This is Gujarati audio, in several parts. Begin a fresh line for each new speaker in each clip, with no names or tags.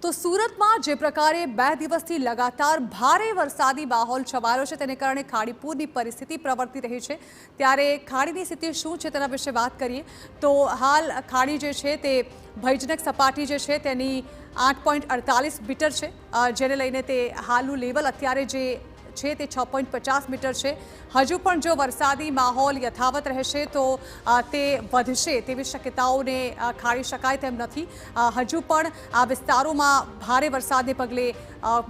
તો સુરતમાં જે પ્રકારે 2 દિવસથી લગાતાર ભારે વરસાદી માહોલ છવાયો છે તેને કારણે ખાડીપૂરની પરિસ્થિતિ પ્રવર્તી રહી છે। ત્યારે ખાડીની સ્થિતિ શું છે તેના વિશે વાત કરીએ તો હાલ ખાડી જે છે તે ભયજનક સપાટી જે છે તેની 8.48 મીટર છે, જેને લઈને તે હાલનું લેવલ અત્યારે જે છે તે 6.50 મીટર છે। હજુ પણ જો વરસાદી માહોલ યથાવત રહેશે તો તે વધશે તેવી શક્યતાઓને ખાળી શકાય તેમ નથી। હજુ પણ આ વિસ્તારોમાં ભારે વરસાદને પગલે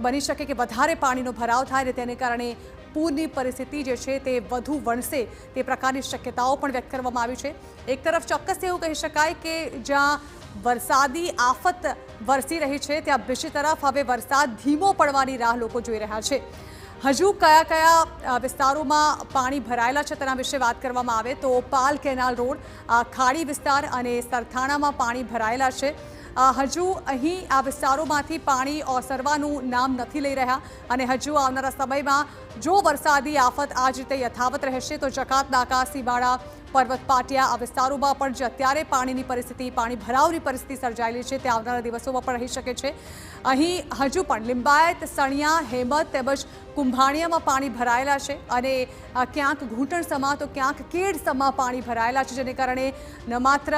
બની શકે કે વધારે પાણીનો ભરાવ થાય અને તેને કારણે પૂરની પરિસ્થિતિ જે છે તે વધુ વણસે તે પ્રકારની શક્યતાઓ પણ વ્યક્ત કરવામાં આવી છે। એક તરફ ચોક્કસ એવું કહી શકાય કે જ્યાં વરસાદી આફત વરસી રહી છે ત્યાં બીજી તરફ હવે વરસાદ ધીમો પડવાની રાહ લોકો જોઈ રહ્યા છે। હજુ કયા કયા વિસ્તારોમાં પાણી ભરાયેલા છે તેના વિશે વાત કરવામાં આવે તો પાલ કેનાલ રોડ, ખાડી વિસ્તાર અને સરથાણામાં પાણી ભરાયેલા છે। હજુ અહીં આ વિસ્તારોમાંથી પાણી ઓસરવાનું નામ નથી લઈ રહ્યા અને હજુ આવનારા સમયમાં જો વરસાદી આફત આ જ રીતે યથાવત રહેશે તો જકાત નાકા, સીમાડા, પર્વત પાટિયા આ વિસ્તારોમાં પણ જે અત્યારે પાણીની પરિસ્થિતિ, પાણી ભરાવની પરિસ્થિતિ સર્જાયેલી છે તે આવનારા દિવસોમાં પણ રહી શકે છે। અહીં હજુ પણ લિંબાયત, સણિયા, હેમત તેમજ કુંભાણિયામાં પાણી ભરાયેલા છે અને ક્યાંક ઘૂંટણસમા તો ક્યાંક કેડસમા પાણી ભરાયેલા છે, જેને કારણે ન માત્ર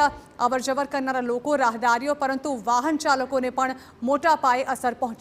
અવરજવર કરનારા લોકો, રાહદારીઓ પરંતુ વાહન ચાલકોને પણ મોટા પાયે અસર પહોંચી